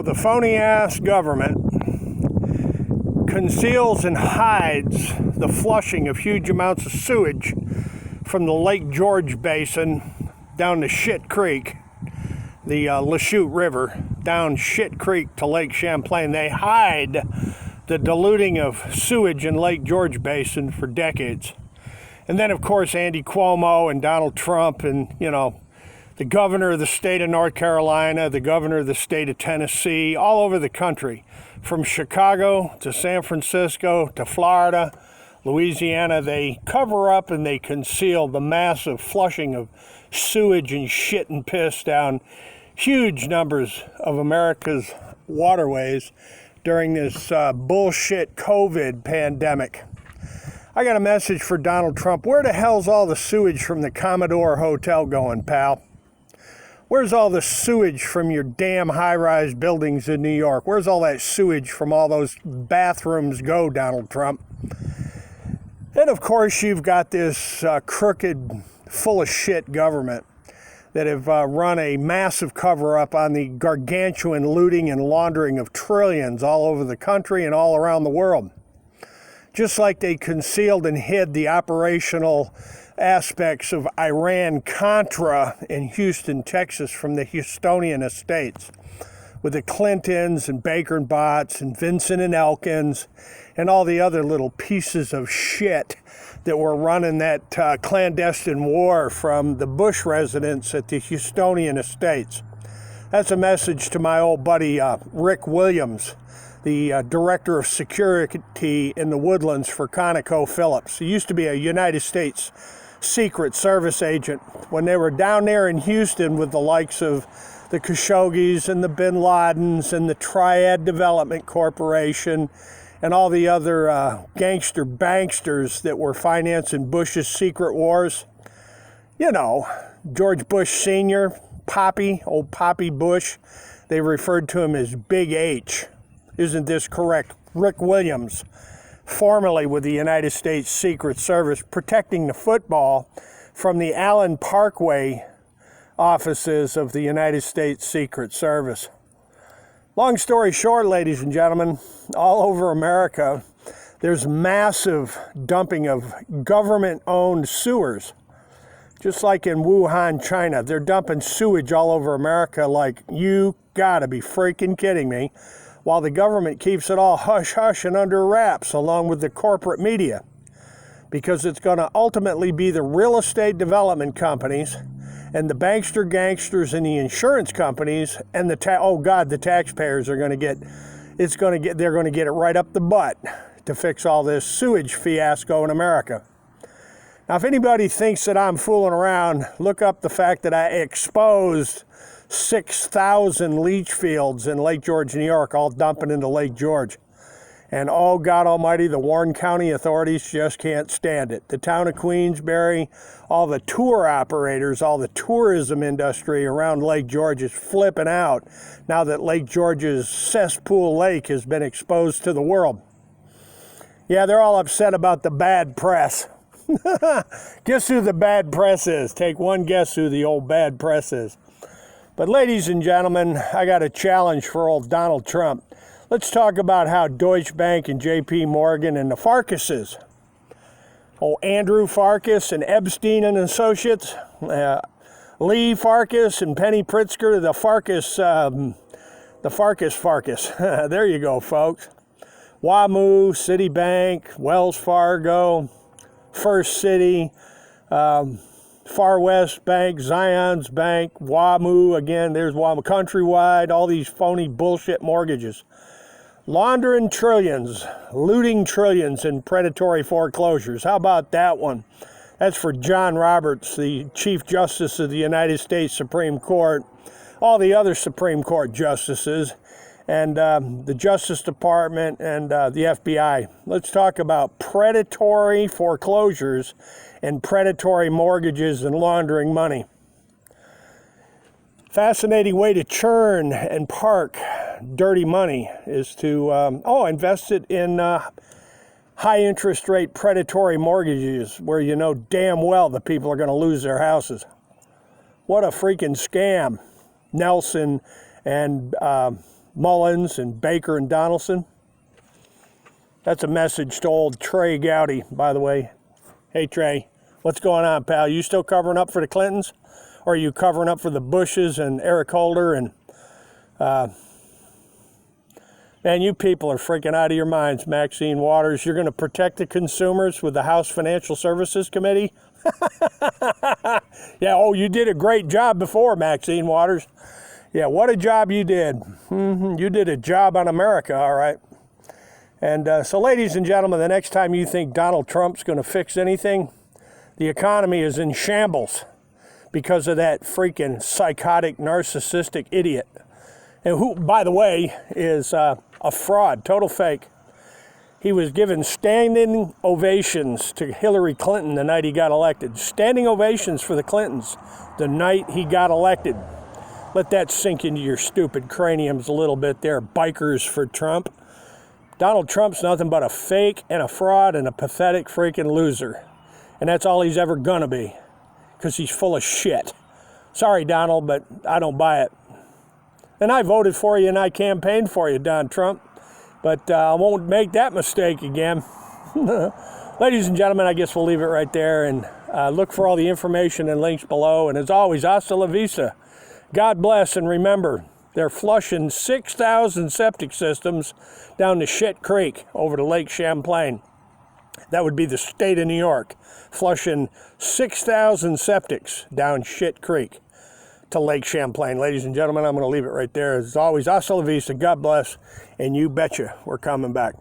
The phony-ass government conceals and hides the flushing of huge amounts of sewage from the Lake George Basin down to Shit Creek, the Lachute River, down Shit Creek to Lake Champlain. They hide the diluting of sewage in Lake George Basin for decades. And then, of course, Andy Cuomo and Donald Trump and, the governor of the state of North Carolina, the governor of the state of Tennessee, all over the country, from Chicago to San Francisco to Florida, Louisiana, they cover up and they conceal the massive flushing of sewage and shit and piss down huge numbers of America's waterways during this bullshit COVID pandemic. I got a message for Donald Trump. Where the hell's all the sewage from the Commodore Hotel going, pal? Where's all the sewage from your damn high-rise buildings in New York? Where's all that sewage from all those bathrooms go, Donald Trump? And of course, you've got this crooked, full of shit government that have run a massive cover-up on the gargantuan looting and laundering of trillions all over the country and all around the world. Just like they concealed and hid the operational aspects of Iran-Contra in Houston, Texas from the Houstonian estates with the Clintons and Baker and Botts and Vincent and Elkins and all the other little pieces of shit that were running that clandestine war from the Bush residents at the Houstonian estates. That's a message to my old buddy Rick Williams, the director of security in the Woodlands for ConocoPhillips. He used to be a United States Secret Service agent when they were down there in Houston with the likes of the Khashoggis and the Bin Ladens and the Triad Development Corporation and all the other gangster banksters that were financing Bush's secret wars. George Bush Sr., Poppy, old Poppy Bush, they referred to him as Big H. Isn't this correct? Rick Williams, formerly with the United States Secret Service, protecting the football from the Allen Parkway offices of the United States Secret Service. Long story short, ladies and gentlemen, all over America, there's massive dumping of government-owned sewers. Just like in Wuhan, China, they're dumping sewage all over America like, you gotta be freaking kidding me, while the government keeps it all hush-hush and under wraps along with the corporate media, because it's going to ultimately be the real estate development companies and the bankster gangsters and the insurance companies and the taxpayers are going to get it right up the butt to fix all this sewage fiasco in America. Now, if anybody thinks that I'm fooling around, look up the fact that I exposed 6,000 leach fields in Lake George, New York, all dumping into Lake George. And oh, God almighty, the Warren County authorities just can't stand it. The town of Queensbury, all the tour operators, all the tourism industry around Lake George is flipping out now that Lake George's cesspool lake has been exposed to the world. Yeah, they're all upset about the bad press. Guess who the bad press is? Take one guess who the old bad press is. But ladies and gentlemen, I got a challenge for old Donald Trump. Let's talk about how Deutsche Bank and J.P. Morgan and the Farkases, Andrew Farkas and Epstein and Associates, Lee Farkas and Penny Pritzker, the Farkas. There you go, folks. WAMU, Citibank, Wells Fargo, First City, Far West Bank, Zion's Bank, WAMU, again, there's WAMU, Countrywide, all these phony bullshit mortgages. Laundering trillions, looting trillions in predatory foreclosures. How about that one? That's for John Roberts, the Chief Justice of the United States Supreme Court, all the other Supreme Court justices, and the Justice Department and the FBI. Let's talk about predatory foreclosures and predatory mortgages and laundering money. Fascinating way to churn and park dirty money is to invest it in high interest rate predatory mortgages where you know damn well the people are going to lose their houses. What a freaking scam. Nelson and Mullins and Baker and Donaldson. That's a message to old Trey Gowdy, by the way. Hey, Trey, what's going on, pal? You still covering up for the Clintons? Or are you covering up for the Bushes and Eric Holder? And, man, you people are freaking out of your minds, Maxine Waters. You're going to protect the consumers with the House Financial Services Committee? Yeah, oh, you did a great job before, Maxine Waters. Yeah, what a job you did. You did a job on America, all right. And so, ladies and gentlemen, the next time you think Donald Trump's going to fix anything, the economy is in shambles because of that freaking psychotic, narcissistic idiot. And who, by the way, is a fraud, total fake. He was given standing ovations to Hillary Clinton the night he got elected. Standing ovations for the Clintons the night he got elected. Let that sink into your stupid craniums a little bit there, bikers for Trump. Donald Trump's nothing but a fake and a fraud and a pathetic freaking loser. And that's all he's ever gonna be, because he's full of shit. Sorry, Donald, but I don't buy it. And I voted for you and I campaigned for you, Don Trump. But I won't make that mistake again. Ladies and gentlemen, I guess we'll leave it right there. And look for all the information and links below. And as always, hasta la vista. God bless, and remember, they're flushing 6,000 septic systems down the Shit Creek over to Lake Champlain. That would be the state of New York, flushing 6,000 septics down Shit Creek to Lake Champlain. Ladies and gentlemen, I'm going to leave it right there. As always, hasta la vista, God bless, and you betcha we're coming back.